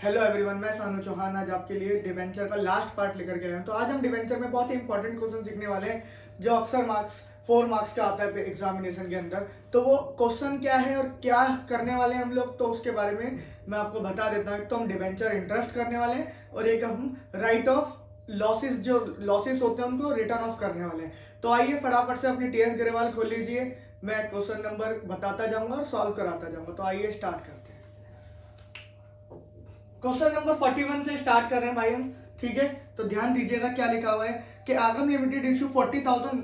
Hello everyone, मैं सानू चौहान आज आपके लिए डिवेंचर का लास्ट पार्ट लेकर के आया हूं। तो आज हम डिवेंचर में बहुत ही इंपॉर्टेंट क्वेश्चन सीखने वाले हैं जो अक्सर मार्क्स 4 मार्क्स का आता है एग्जामिनेशन के अंदर। तो वो क्वेश्चन क्या है और क्या करने वाले हैं हम लोग, तो उसके बारे में मैं आपको बता देता हूँ। तो हम डिवेंचर इंटरेस्ट करने वाले हैं और एक हम राइट ऑफ लॉसेस, जो लॉसेस होते हैं उनको रिटर्न ऑफ करने वाले हैं। तो आइए फटाफट से अपनी टीएस ग्रेवाल खोल लीजिए। मैं क्वेश्चन नंबर बताता जाऊंगा और सॉल्व कराता जाऊंगा। तो आइए स्टार्ट करते हैं। क्वेश्चन नंबर 41 से स्टार्ट कर रहे हैं भाई हम, ठीक है। तो ध्यान दीजिएगा क्या लिखा हुआ है कि आगम limited issue 40,000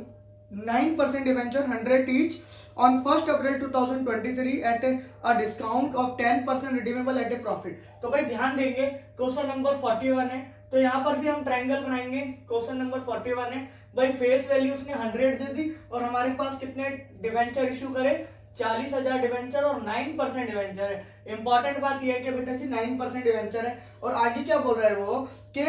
9% debenture 100 each on 1 April 2023 eight a discount of 10% redeemable eight A profit. तो भाई ध्यान देंगे, क्वेश्चन नंबर 41 है, तो यहाँ पर भी हम ट्रायंगल बनाएंगे। क्वेश्चन नंबर 41 है भाई, फेस वैल्यू उसने 100 दे दी और हमारे पास कितने डिवेंचर इशू करे, 40,000 डिवेंचर और 9% डिवेंचर है। इंपॉर्टेंट बात यह है कि बेटा जी 9% डिवेंचर है और आगे क्या बोल रहा है वो कि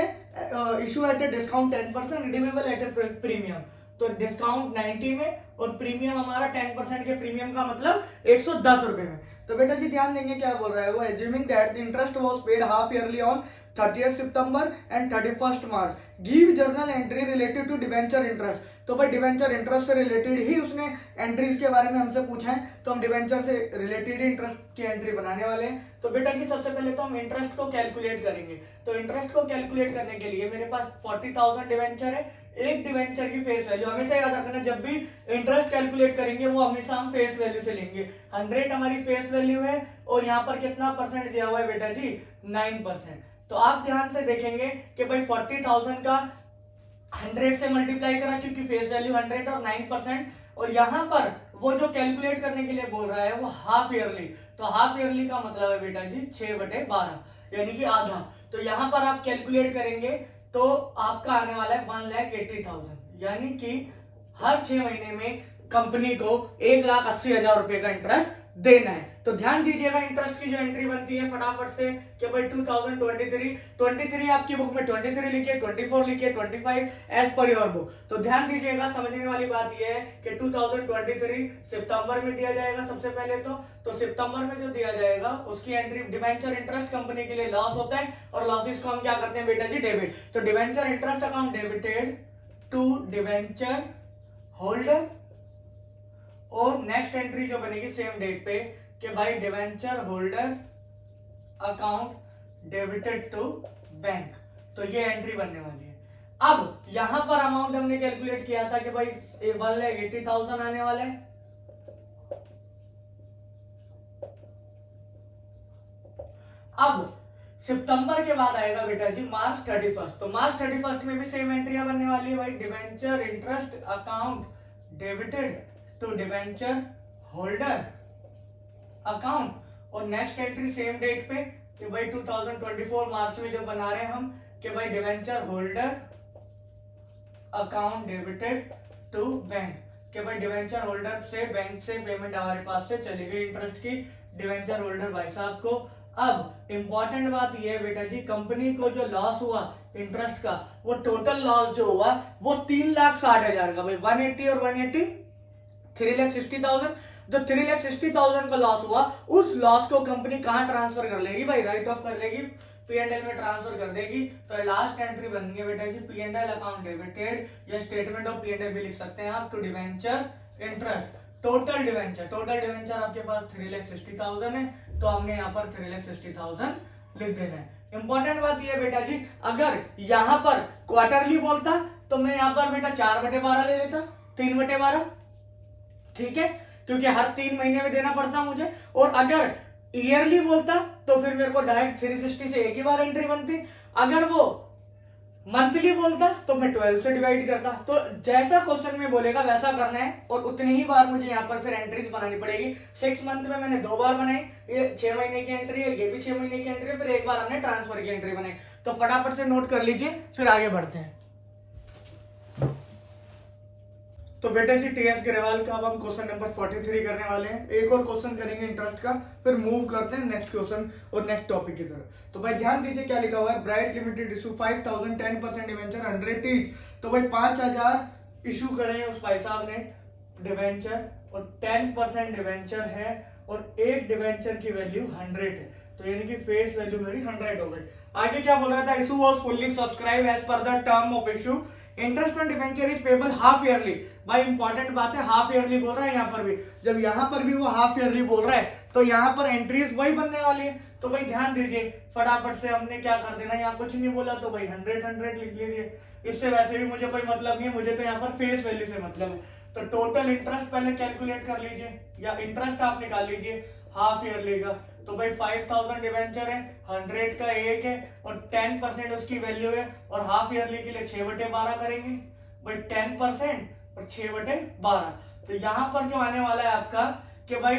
issue at a discount 10% redeemable eight A premium. तो डिस्काउंट 90 में और प्रीमियम हमारा 10% के प्रीमियम का मतलब 110 रुपए में। तो बेटा जी ध्यान देंगे क्या बोल रहा है वो, assuming that the interest was paid half yearly on 30th September and 31st March, give journal entry related to debenture interest. तो भाई डिवेंचर इंटरेस्ट से रिलेटेड ही उसने एंट्रीज के बारे में हमसे पूछा है, तो हम डिवेंचर से रिलेटेड ही इंटरेस्ट की एंट्री बनाने वाले हैं। तो बेटा जी सबसे पहले तो हम इंटरेस्ट को कैलकुलेट करेंगे। तो इंटरेस्ट को कैलकुलेट करने के लिए मेरे पास 40,000 डिवेंचर है, एक डिवेंचर की फेस वैल्यू हमेशा याद रखना, जब भी इंटरेस्ट कैलकुलेट करेंगे वो हमेशा हम फेस वैल्यू से लेंगे। 100 हमारी फेस वैल्यू है और यहाँ पर कितना परसेंट दिया हुआ है बेटा जी, 9%। तो आप ध्यान से देखेंगे कि भाई 40,000 का 100 से मल्टीप्लाई करा क्योंकि फेस वैल्यू 100 और 9%, और यहां पर वो जो कैलकुलेट करने के लिए बोल रहा है वो हाफ ईयरली। तो हाफ ईयरली का मतलब है बेटा जी 6/12 यानी कि आधा। तो यहां पर आप कैलकुलेट करेंगे तो आपका आने वाला है 1,80,000, यानी कि हर 6 महीने में कंपनी को 1,80,000 रुपए का इंटरेस्ट देना है। तो ध्यान दीजिएगा इंटरेस्ट की जो एंट्री बनती है फटाफट से कि भाई 2023 आपकी बुक में 23 लिखिए, 24 लिखिए, 25 एज पर योर बुक। तो ध्यान दीजिएगा, समझने वाली बात यह है कि 2023 सितंबर में दिया जाएगा सबसे पहले तो सितंबर में जो दिया जाएगा उसकी एंट्री डिवेंचर इंटरेस्ट कंपनी के लिए लॉस होता है और लॉसेस को हम क्या करते हैं बेटा जी, डेबिट। तो debenture interest account debited to debenture holder, और नेक्स्ट एंट्री जो बनेगी सेम डेट पे कि भाई debenture holder account debited to bank. तो ये एंट्री बनने वाली है। अब यहां पर अमाउंट हमने कैलकुलेट किया था कि भाई 1,80,000 आने वाले हैं। अब सितंबर के बाद आएगा बेटा जी मार्च 31। तो मार्च 31 में भी सेम एंट्रियां बनने वाली है भाई, debenture interest account debited to debenture holder account, और नेक्स्ट एंट्री सेम डेट पे कि भाई 2024 मार्च में जब बना रहे हैं हम कि भाई debenture holder account debited to bank, कि भाई डिवेंचर होल्डर से बैंक से पेमेंट हमारे पास से चली गई इंटरेस्ट की डिवेंचर होल्डर भाई साहब को। अब इंपॉर्टेंट बात यह है बेटा जी, कंपनी को जो लॉस हुआ इंटरेस्ट का, वो टोटल लॉस जो हुआ वो 3,60,000 का, भाई 180 और 180 3,60,000। जो 3,60,000 का लॉस हुआ उस लॉस को कंपनी कहां ट्रांसफर कर लेगी भाई, राइट ऑफ कर लेगी, P&L में ट्रांसफर कर देगी। तो लास्ट एंट्री बननी है बेटा जी P&L अकाउंट डेबिटेड, या स्टेटमेंट ऑफ P&L भी लिख सकते हैं आप, to debenture interest total debenture आपके पास 3,60,000 है, तो हमने यहाँ पर 3,60,000 लिख देना है। इंपॉर्टेंट बात यह बेटा जी, अगर यहां पर क्वार्टरली बोलता तो मैं यहां पर बेटा 4/12 ले लेता, 3/12, ठीक है, क्योंकि हर 3 महीने में देना पड़ता मुझे। और अगर ईयरली बोलता तो फिर मेरे को डायरेक्ट 360 से एक ही बार एंट्री बनती। अगर वो मंथली बोलता तो मैं 12 से डिवाइड करता। तो जैसा क्वेश्चन में बोलेगा वैसा करना है और उतनी ही बार मुझे यहाँ पर फिर एंट्रीज बनानी पड़ेगी। 6 मंथ में मैंने 2 बार बनाई, ये 6 महीने की एंट्री है, ये भी 6 महीने की एंट्री है, फिर एक बार हमने ट्रांसफर की एंट्री बनाई। तो फटाफट से नोट कर लीजिए, फिर आगे बढ़ते हैं। तो बेटा जी टीएस ग्रेवाल का अब हम क्वेश्चन नंबर 43 करने वाले हैं। एक और क्वेश्चन करेंगे इंटरेस्ट का, फिर मूव करते हैं नेक्स्ट क्वेश्चन और नेक्स्ट टॉपिक की तरफ। तो भाई ध्यान दीजिए क्या लिखा हुआ है, bright limited issue 5,000 10% debenture 100 each. तो भाई 5,000 इशू करे उस भाई साहब ने डिवेंचर और 10% डिवेंचर है और एक डिवेंचर की वैल्यू 100 है। तो यानी कि फेस वैल्यू मेरी 100 हो गई। आगे क्या बोल रहा था, issue was fully subscribe as per the term of issue, interest on debenture is payable half yearly. भाई इंपॉर्टेंट बात है, हाफ ईयरली बोल रहा है यहाँ पर भी। जब यहाँ पर भी वो हाफ ईयरली बोल रहा है तो यहाँ पर एंट्रीज वही बनने वाली है। तो भाई ध्यान दीजिए, फटाफट से हमने क्या कर देना, यहाँ कुछ नहीं बोला तो भाई 100 लिख लीजिए। इससे वैसे भी मुझे कोई मतलब नहीं है, मुझे तो यहाँ पर फेस वैल्यू से मतलब है। तो टोटल इंटरेस्ट पहले कैलकुलेट कर लीजिए, या इंटरेस्ट आप निकाल लीजिए हाफ ईयरली का। तो भाई 5000 डिवेंचर है, 100 का 1 है और 10% उसकी वैल्यू है, और हाफ ईयरली के लिए 6/12 करेंगे भाई, 10% और 6/12। तो यहां पर जो आने वाला है आपका कि भाई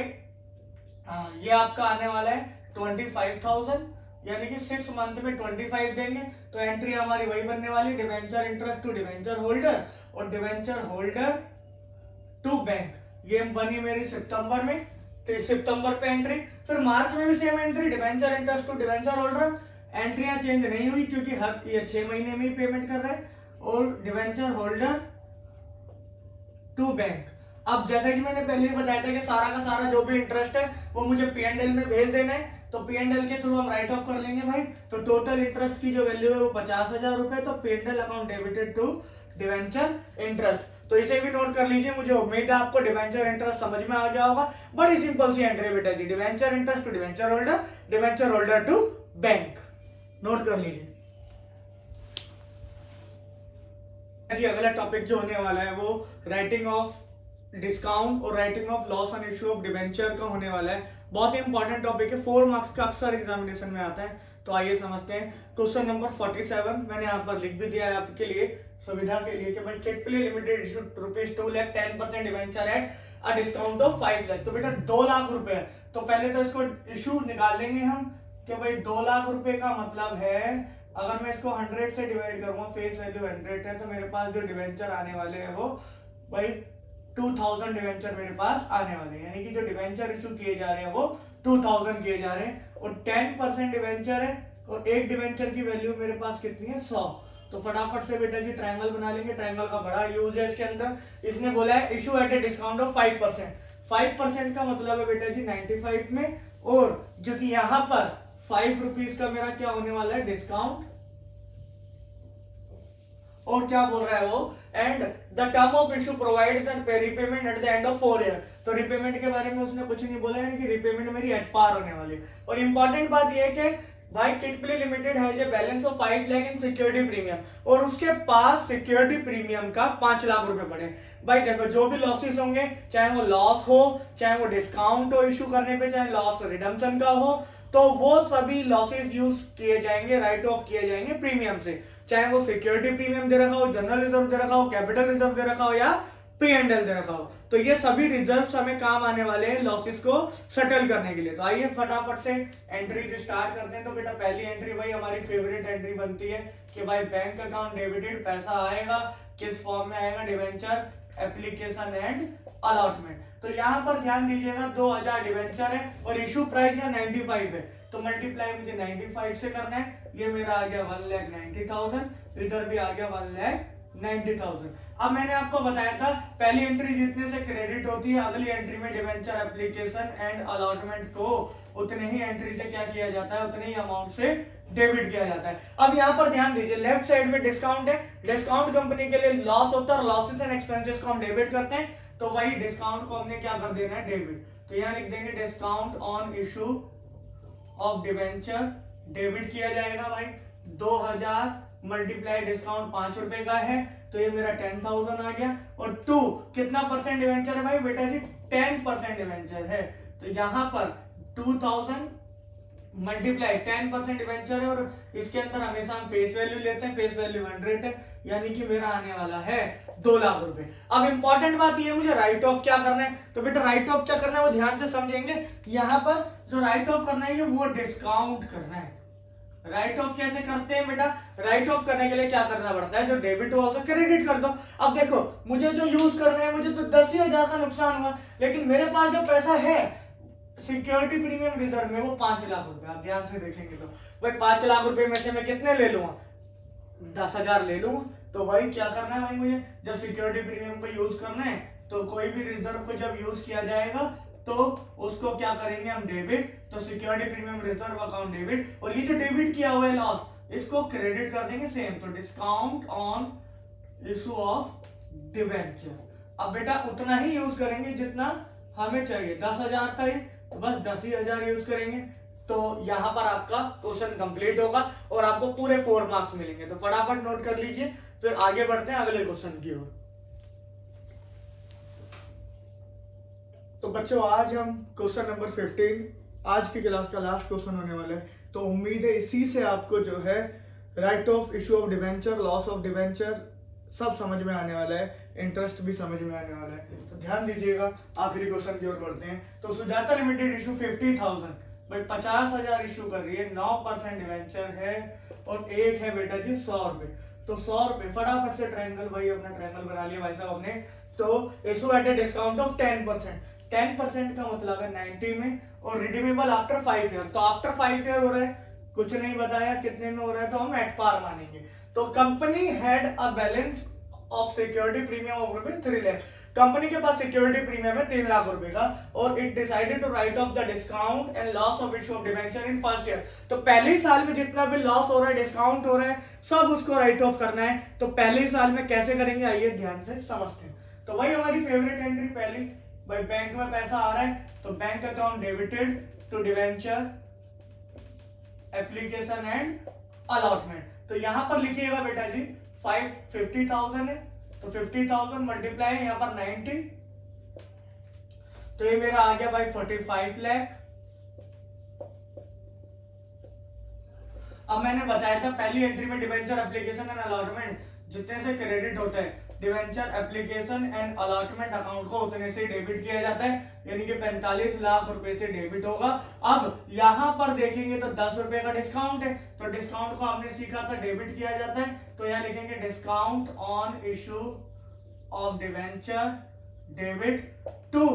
ये आपका आने वाला है 25,000, यानी कि 6 मंथ में 25 देंगे। तो एंट्री हमारी वही बनने वाली, debenture interest to debenture holder और डिवेंचर होल्डर टू बैंक। ये बनी मेरी सितंबर में, तो सितंबर पे एंट्री। फिर मार्च में भी same entry, debenture interest to debenture holder. एंट्रियां चेंज नहीं हुई क्योंकि हर ये 6 महीने में ही पेमेंट कर रहा है। और डिवेंचर होल्डर टू बैंक। अब जैसे कि मैंने पहले ही बताया था कि सारा का सारा जो भी इंटरेस्ट है वो मुझे P&L में भेज देना है, तो P&L के थ्रू हम राइट ऑफ कर लेंगे भाई। तो टोटल इंटरेस्ट की जो वैल्यू है वो 50,000 रुपए, तो P&L account debited to debenture interest. तो इसे भी नोट कर लीजिए, मुझे उम्मीद है आपको डिवेंचर इंटरेस्ट समझ में आ गया होगा। बड़ी सिंपल सी एंट्री बेटा जी, debenture interest to debenture holder, debenture holder to bank, note कर लीजिए जी। अगला टॉपिक जो होने वाला है वो राइटिंग ऑफ डिस्काउंट और writing of loss on issue of debenture का होने वाला है। बहुत ही इंपॉर्टेंट टॉपिक है, 4 मार्क्स का अक्सर एग्जामिनेशन में आता है। तो आइए समझते हैं। क्वेश्चन नंबर 47 मैंने यहाँ पर लिख भी दिया है आपके लिए सुविधा के लिए कि भाई Kitply limited issue ₹2 lakh 10% debenture at a discount of 5 lakh. तो बेटा 2 लाख रुपए है, तो पहले तो इसको इशू निकाल लेंगे हम कि भाई 2 लाख रुपए का मतलब है, अगर मैं इसको 100 से डिवाइड करूंगा, फेस वैल्यू 100 है, तो मेरे पास जो डिवेंचर आने वाले हैं वो भाई 2000 डिवेंचर मेरे पास आने वाले हैं। यानी कि जो डिवेंचर इशू किए जा रहे हैं वो 2000 किए जा रहे हैं, और 10% डिवेंचर है, और एक डिवेंचर की वैल्यू मेरे पास कितनी है 100। तो फटाफट से बेटा जी ट्रायंगल बना लेंगे। ट्रायंगल का बड़ा यूज है इसके अंदर। इसने बोला है issue at a discount of 5%। 5% का मतलब है बेटा जी 95 में, और क्योंकि यहां पर 5 रुपीज का मेरा क्या होने वाला है डिस्काउंट, और क्या बोल रहा है वो, and the term of issue provide the repayment at the end of 4 year. तो रीपेमेंट के बारे में उसने कुछ नहीं बोला, यानी कि रीपेमेंट मेरी एट पार होने वाली है। और इंपॉर्टेंट बात यह है कि भाई Kitply limited has a balance of 5 lakh in security premium, और उसके पास सिक्योरिटी प्रीमियम का 5 लाख रुपए पड़े। भाई देखो जो भी लॉसेस होंगे, चाहे वो लॉस हो, चाहे वो डिस्काउंट हो इशू करने पे, चाहे लॉस रिडम्पशन का हो, तो वो सभी लॉसेस यूज किए जाएंगे, राइट ऑफ किए जाएंगे प्रीमियम से। चाहे वो सिक्योरिटी प्रीमियम दे रखा हो, जनरल रिजर्व दे रखा हो, कैपिटल रिजर्व दे रखा हो, या P&L दे रखा हो, तो ये सभी रिजर्व्स हमें काम आने वाले हैं लॉसेस को सेटल करने के लिए। तो आइए फटाफट से एंट्री स्टार्ट करते हैं। तो बेटा पहली एंट्री भाई हमारी फेवरेट एंट्री बनती है कि भाई बैंक अकाउंट डेबिटेड, पैसा आएगा किस फॉर्म में आएगा, डिवेंचर एप्लीकेशन एंड अलॉटमेंट। तो यहाँ पर ध्यान दीजिएगा 2000 डिवेंचर है और इशू प्राइस है 95 है, तो मल्टीप्लाई मुझे 95 से करना है। ये मेरा आ गया 1,90,000, इधर भी आ गया 1,90,000। अब मैंने आपको बताया था पहली एंट्री जितने से क्रेडिट होती है, अगली एंट्री में डिवेंचर एप्लीकेशन एंड अलॉटमेंट को उतने ही एंट्री से क्या किया जाता है, उतने ही अमाउंट से डेबिट किया जाता है। अब यहाँ पर ध्यान दीजिए, लेफ्ट साइड में डिस्काउंट है, डिस्काउंट कंपनी के लिए लॉस होता है और लॉसेस एंड एक्सपेंसेस को हम डेबिट करते हैं, तो वही डिस्काउंट को हमने क्या कर देना है डेबिट। तो यहाँ लिख देंगे discount on issue of debenture, debit किया जाएगा भाई 2000 मल्टीप्लाई डिस्काउंट 5 रुपए का है, तो ये मेरा 10,000 आ गया। और 2 कितना परसेंट डिवेंचर है भाई बेटा जी, 10% डिवेंचर है, तो यहाँ पर 2000 मल्टीप्लाई 10% डिवेंचर है, और इसके अंदर हमेशा हम फेस वैल्यू लेते हैं, फेस वैल्यू 100 है, यानी कि मेरा आने वाला है 2 लाख रुपए। अब इंपॉर्टेंट बात ये, मुझे राइट ऑफ क्या करना है, तो बेटा राइट ऑफ क्या करना है वो ध्यान से समझेंगे। यहाँ पर जो राइट ऑफ करना है वो डिस्काउंट करना है। राइट ऑफ कैसे करते हैं बेटा, राइट ऑफ करने के लिए क्या करना पड़ता है, जो डेबिट हुआ उसे क्रेडिट कर दो। अब देखो मुझे जो यूज करना है, मुझे तो 10,000 का नुकसान हुआ, लेकिन मेरे पास जो पैसा है सिक्योरिटी प्रीमियम रिजर्व में वो 5 लाख रुपए। आप ध्यान से देखेंगे तो भाई 5 लाख रुपए में से मैं कितने ले लूंगा, 10,000 ले लूंगा। तो भाई क्या करना है भाई, मुझे जब सिक्योरिटी प्रीमियम को यूज करना है, तो कोई भी रिजर्व को जब यूज किया जाएगा तो उसको क्या करेंगे हम, डेबिट। तो security premium reserve account debit, और ये जो डेबिट किया हुआ है लॉस इसको क्रेडिट कर देंगे सेम। तो discount on issue of debenture. अब बेटा उतना ही यूज करेंगे जितना हमें चाहिए, 10,000 था ये, तो बस 10,000 यूज करेंगे। तो यहां पर आपका क्वेश्चन कंप्लीट होगा और आपको पूरे 4 मार्क्स मिलेंगे। तो फटाफट नोट कर लीजिए, फिर आगे बढ़ते हैं अगले क्वेश्चन की ओर। तो बच्चों आज हम क्वेश्चन नंबर 15, आज की क्लास का लास्ट क्वेश्चन होने वाला है। तो उम्मीद है इसी से आपको जो है right of issue of debenture, loss of debenture सब समझ में आने वाला है, इंटरेस्ट भी समझ में आने वाला है। तो ध्यान दीजिएगा, आखिरी क्वेश्चन की ओर बढ़ते हैं। तो सुजाता लिमिटेड इशू 50,000, भाई 50,000 इशू कर रही है, 9% डिवेंचर है और एक है बेटा जी 100 रुपए। तो 100 रुपए फटाफट से ट्रायंगल, भाई अपना ट्रायंगल बना लिया भाई साहब हमने। तो issue at a discount of 10%, 10% का मतलब है 90 में, और रिडीमेबल आफ्टर 5 ईयर। तो आफ्टर 5 ईयर हो रहा है, कुछ नहीं बताया कितने में हो रहा है, तो हम एट पार मानेंगे। तो company had a balance of security premium of rupees 3 lakh. Company के पास सिक्योरिटी प्रीमियम है 3 लाख रुपए का, और it decided to write off the discount and loss of issue of debenture in first year. तो पहले ही साल में जितना भी लॉस हो रहा है, डिस्काउंट हो रहा है, सब उसको राइट ऑफ करना है। तो पहले ही साल में कैसे करेंगे, आइए ध्यान से समझते हैं। तो वही हमारी फेवरेट एंट्री पहली, भाई बैंक में पैसा आ रहा है तो bank account debited to debenture application and allotment. तो यहां पर लिखिएगा बेटा जी 50,000 है, तो 50,000 मल्टीप्लाई है यहां पर 90, तो ये मेरा आ गया भाई 45 लाख। अब मैंने बताया था पहली एंट्री में डिवेंचर एप्लीकेशन एंड अलॉटमेंट जितने से क्रेडिट होता है, debenture application and allotment account को उतने से डेबिट किया जाता है, यानी कि 45 लाख रुपए से डेबिट होगा। अब यहां पर देखेंगे तो 10 रुपए का डिस्काउंट है, तो डिस्काउंट को आपने सीखा था डेबिट किया जाता है। तो यहां लिखेंगे discount on issue of debenture debit to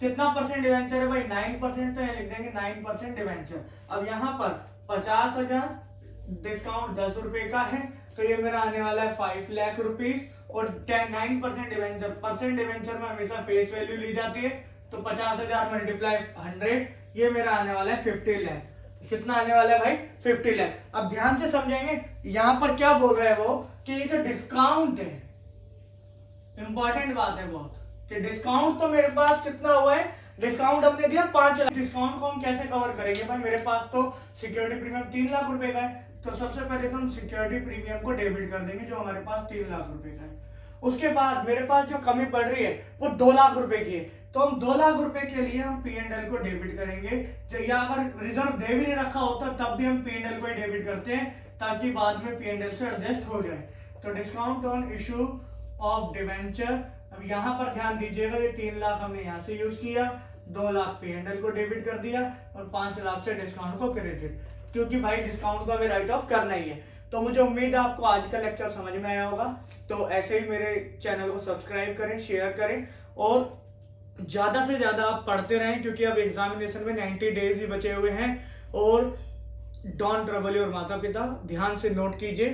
कितना परसेंट डिवेंचर है भाई, 9%, तो यहां लिख देंगे 9% डिवेंचर। अब यहां पर 50,000 डिस्काउंट 10 रुपए का है, तो ये मेरा आने वाला है 5 लाख रुपीस, और 9% डिवेंचर, परसेंट डिवेंचर में हमेशा फेस वैल्यू ली जाती है, तो 50,000 मल्टीप्लाई 100, ये मेरा आने वाला है 50 लाख। कितना आने वाला है भाई, 50 लाख। अब ध्यान से समझेंगे, यहां पर क्या बोल रहा है वो कि ये जो डिस्काउंट है, इंपॉर्टेंट बात है बहुत, कि डिस्काउंट तो मेरे पास कितना हुआ है, डिस्काउंट हमने दिया 5 लाख। डिस्काउंट को हम कैसे कवर करेंगे भाई, मेरे पास तो सिक्योरिटी प्रीमियम 3 लाख रुपए का है, तो सबसे पहले तो हम सिक्योरिटी प्रीमियम को डेबिट कर देंगे जो हमारे पास 3 लाख रुपए का है। उसके बाद मेरे पास जो कमी पड़ रही है वो 2 लाख रुपए की है, तो हम 2 लाख रुपए के लिए हम P&L को डेबिट करेंगे। या अगर रिजर्व दे भी नहीं रखा होता तब भी हम P&L को ही डेबिट करते हैं, ताकि बाद में P&L से एडजस्ट हो जाए। तो discount on issue of debenture, अब यहां पर ध्यान दीजिएगा, ये 3 लाख हमने यहां से यूज किया, 2 लाख P&L को डेबिट कर दिया, और 5 लाख से डिस्काउंट को क्रेडिट, क्योंकि भाई डिस्काउंट को हमें राइट ऑफ करना ही है। तो मुझे उम्मीद है आपको आज का लेक्चर समझ में आया होगा। तो ऐसे ही मेरे चैनल को सब्सक्राइब करें, शेयर करें, और ज्यादा से ज्यादा आप पढ़ते रहें, क्योंकि अब एग्जामिनेशन में 90 डेज ही बचे हुए हैं। और डोंट ट्रबल योर माता पिता, ध्यान से नोट कीजिए।